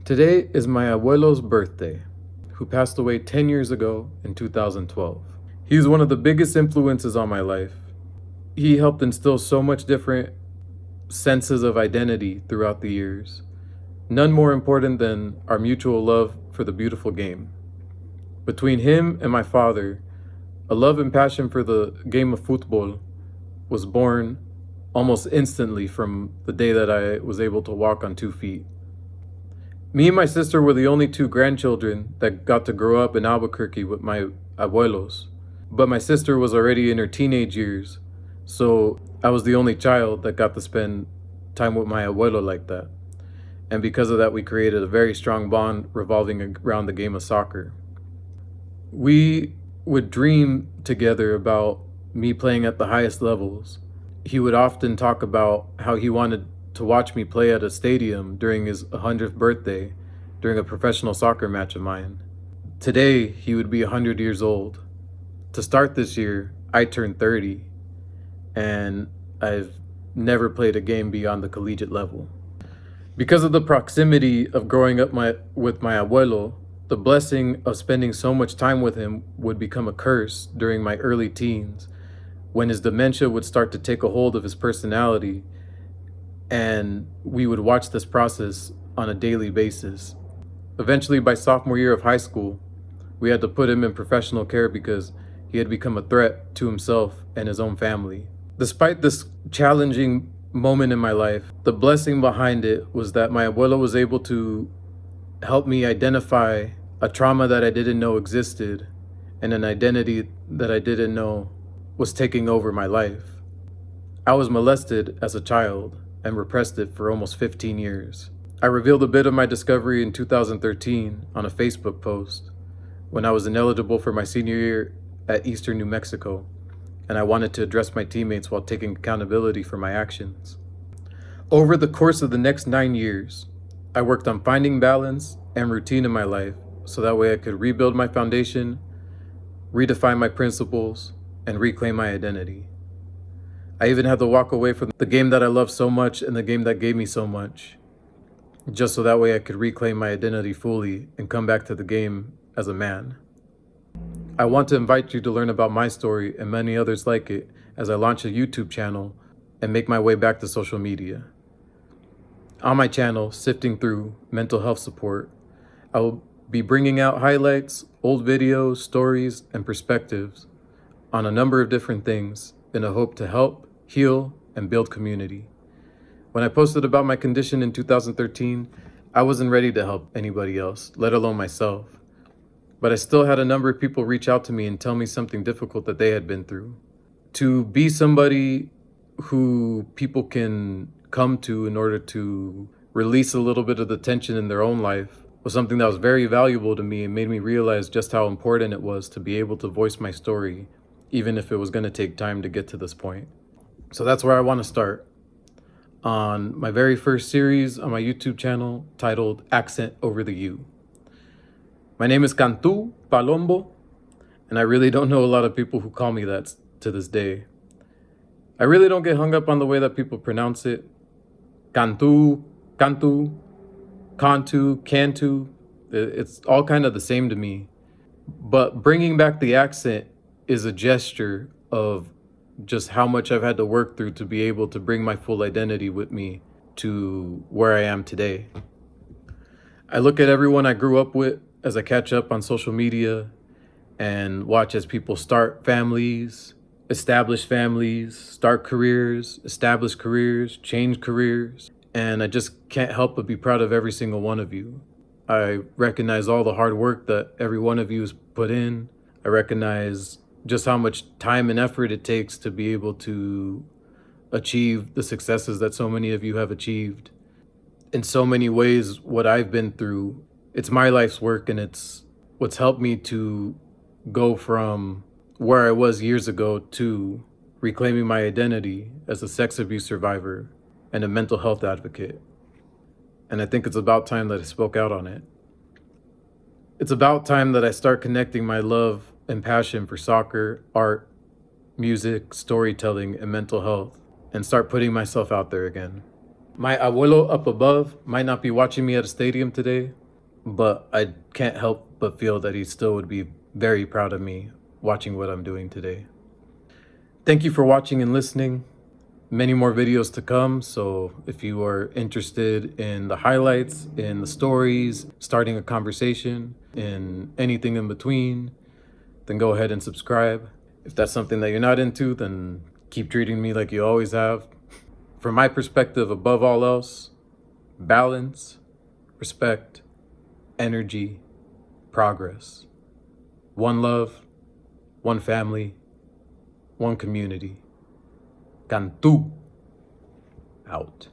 Today is my Abuelo's birthday, who passed away 10 years ago in 2012. He's one of the biggest influences on my life. He helped instill so much different senses of identity throughout the years, none more important than our mutual love for the beautiful game. Between him and my father, a love and passion for the game of football was born almost instantly from the day that I was able to walk on 2 feet. Me and my sister were the only 2 grandchildren that got to grow up in Albuquerque with my abuelos, but my sister was already in her teenage years, so I was the only child that got to spend time with my abuelo like that. And because of that, we created a very strong bond revolving around the game of soccer. We would dream together about me playing at the highest levels. He would often talk about how he wanted to watch me play at a stadium during his 100th birthday during a professional soccer match of mine. Today, he would be 100 years old. To start this year, I turned 30, and I've never played a game beyond the collegiate level. Because of the proximity of growing up with my abuelo, the blessing of spending so much time with him would become a curse during my early teens, when his dementia would start to take a hold of his personality, and we would watch this process on a daily basis. Eventually, by sophomore year of high school, we had to put him in professional care because he had become a threat to himself and his own family. Despite this challenging moment in my life, the blessing behind it was that my abuelo was able to help me identify a trauma that I didn't know existed and an identity that I didn't know was taking over my life. I was molested as a child and repressed it for almost 15 years. I revealed a bit of my discovery in 2013 on a Facebook post when I was ineligible for my senior year at Eastern New Mexico, and I wanted to address my teammates while taking accountability for my actions. Over the course of the next 9 years, I worked on finding balance and routine in my life so that way I could rebuild my foundation, redefine my principles, and reclaim my identity. I even had to walk away from the game that I loved so much and the game that gave me so much, just so that way I could reclaim my identity fully and come back to the game as a man. I want to invite you to learn about my story and many others like it as I launch a YouTube channel and make my way back to social media. On my channel, Sifting Through Mental Health Support, I will be bringing out highlights, old videos, stories, and perspectives on a number of different things in a hope to help, heal, and build community. When I posted about my condition in 2013, I wasn't ready to help anybody else, let alone myself. But I still had a number of people reach out to me and tell me something difficult that they had been through. To be somebody who people can come to in order to release a little bit of the tension in their own life was something that was very valuable to me and made me realize just how important it was to be able to voice my story, even if it was going to take time to get to this point. So that's where I want to start. On my very first series on my YouTube channel titled Accent Over the U. My name is Cantu Palombo, and I really don't know a lot of people who call me that to this day. I really don't get hung up on the way that people pronounce it. Cantu, Cantu, Cantu, Cantu. It's all kind of the same to me. But bringing back the accent is a gesture of just how much I've had to work through to be able to bring my full identity with me to where I am today. I look at everyone I grew up with as I catch up on social media and watch as people start families, establish families, start careers, establish careers, change careers, and I just can't help but be proud of every single one of you. I recognize all the hard work that every one of you has put in. I recognize just how much time and effort it takes to be able to achieve the successes that so many of you have achieved. In so many ways, what I've been through, it's my life's work, and it's what's helped me to go from where I was years ago to reclaiming my identity as a sex abuse survivor and a mental health advocate. And I think it's about time that I spoke out on it. It's about time that I start connecting my love and passion for soccer, art, music, storytelling, and mental health, and start putting myself out there again. My abuelo up above might not be watching me at a stadium today, but I can't help but feel that he still would be very proud of me watching what I'm doing today. Thank you for watching and listening. Many more videos to come, so if you are interested in the highlights, in the stories, starting a conversation, in anything in between, then go ahead and subscribe. If that's something that you're not into, then keep treating me like you always have. From my perspective, above all else, balance, respect, energy, progress. One love, one family, one community. Cantu. Out.